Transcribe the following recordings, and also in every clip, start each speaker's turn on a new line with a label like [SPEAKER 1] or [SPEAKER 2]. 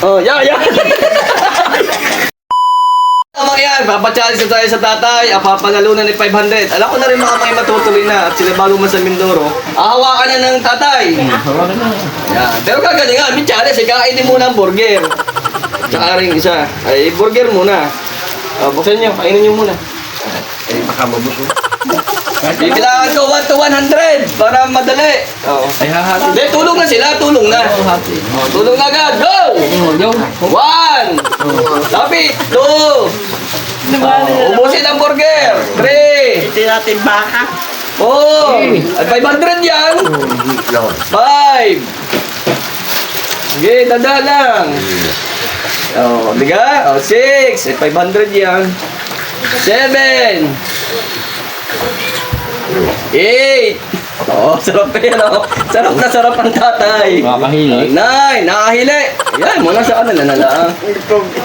[SPEAKER 1] Oh, yeah. Tama yan, papachallenge na tayo sa tatay, papanalunan ni 500. Alam ko na rin mga may matutuloy na at sila bago man sa Mindoro. Ahawakan na ng tatay.
[SPEAKER 2] Hawakan na.
[SPEAKER 1] Yan. Pero kagalingan, may challenge, kainin muna ang burger. Tsaka rin isa. Ay, burger muna. Buksan nyo, kainin nyo muna.
[SPEAKER 3] Ay, baka mabuto.
[SPEAKER 1] Bibilangan ko 1 to 100 para madali. Oo.
[SPEAKER 2] Ay, hahati.
[SPEAKER 1] Hindi, tulong na sila, tulong na.
[SPEAKER 2] Oo, hati.
[SPEAKER 1] Tulong na agad, go!
[SPEAKER 2] Go.
[SPEAKER 1] 1! Lapit! 2! Ubusin ang burger! 3!
[SPEAKER 3] Ito natin baka.
[SPEAKER 1] 4! At 500 yan! 5! Sige, dada lang. Oh, diga? Oh, 6! At 500 yan. 7! 8! Oh, sarap yan, oh. Sarap na sarap ang tatay.
[SPEAKER 2] Makakahili.
[SPEAKER 1] 9! Nakahili! Yan, muna sa kanila na lang.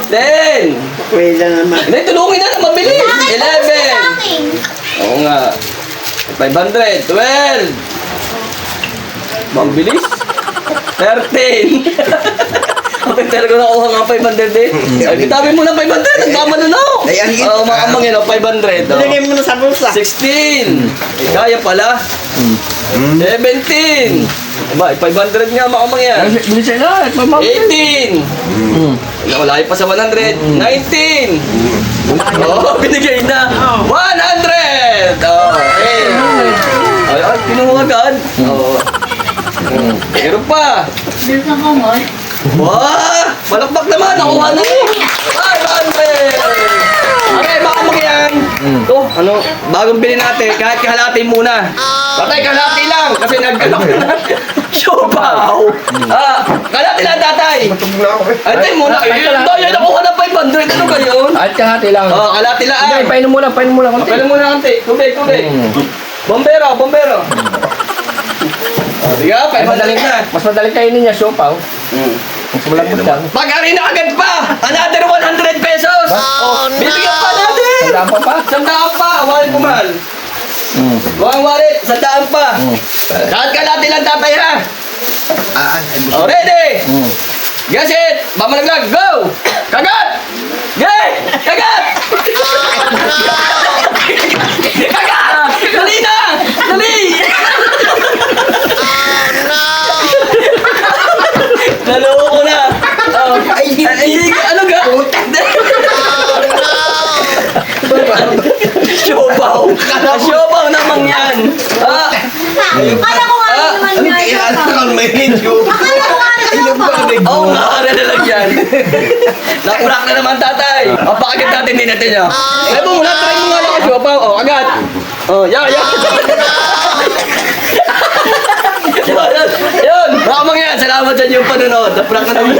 [SPEAKER 1] 10!
[SPEAKER 3] Pwede naman.
[SPEAKER 1] Hindi, tulungin na, mabilis! 11! Oo nga. 500! 12! Mabilis? 13! Okay, talaga nakuha nga 500 eh. Ay, kitabin mo na 500! Ang tama na no!
[SPEAKER 3] Ay, ang higit.
[SPEAKER 1] Oo, makamang yun, 500. oh.
[SPEAKER 3] Ilagay mo na sa bulsa.
[SPEAKER 1] 16! Eh, kaya pala. 17! Aba, 500 nga makamang yan.
[SPEAKER 2] Bilisan na.
[SPEAKER 1] 18! Wala pa sa 100. 19! Oh, binigay na. 100! Oh, eh. Ay, kinuha agad. Oh. Meron pa.
[SPEAKER 4] Bilisan ko mo.
[SPEAKER 1] Wah! Malakbak naman. Nakuha na eh. 500! Okay, baka mo yan. Ito, ano, bagong bili natin. Kahit kahalati muna. Tatay, kahalati lang. Kasi nag-ano na. Siopaw. Kalahati lang, tatay.
[SPEAKER 3] Matubog na ako eh.
[SPEAKER 1] Ay, tayo muna. Tayo, nakuha na 500. Ano ba yun?
[SPEAKER 2] At kahati lang.
[SPEAKER 1] Kalahati lang.
[SPEAKER 2] Hindi, painom muna konti.
[SPEAKER 1] Painom muna konti. Tubig. Bombero. Diga, 500 na.
[SPEAKER 2] Mas madaling kainin niya, siopaw. Mas malambot lang.
[SPEAKER 1] Pag-arena agad pa! Another 100 pesos! Bibigyan pa natin!
[SPEAKER 2] Sandaan pa pa?
[SPEAKER 1] Sandaan pa! Wallet ko mahal. Buwang wallet, sandaan pa. Kahit kalahati lang tatay ha. Ready? Guess it! Bamalaglag, go! Kagat! Gay! Kagat! Kagat! Dali na! Dali! Naloko ko na! Ano ga? Siopaw! Siopaw naman yan!
[SPEAKER 4] Kala ko nga naman nga yun.
[SPEAKER 3] Ang may medyo.
[SPEAKER 4] Akala ko nga naman.
[SPEAKER 1] Oo nga, na lang yan. Nakurak na naman tatay. Pakagad natin din natin niya. Ay mo muna, try mo nga lang ang siopaw. Agad. Yan. Yun! Baka mga yan, salamat sa inyong panonood. Naprak na naman.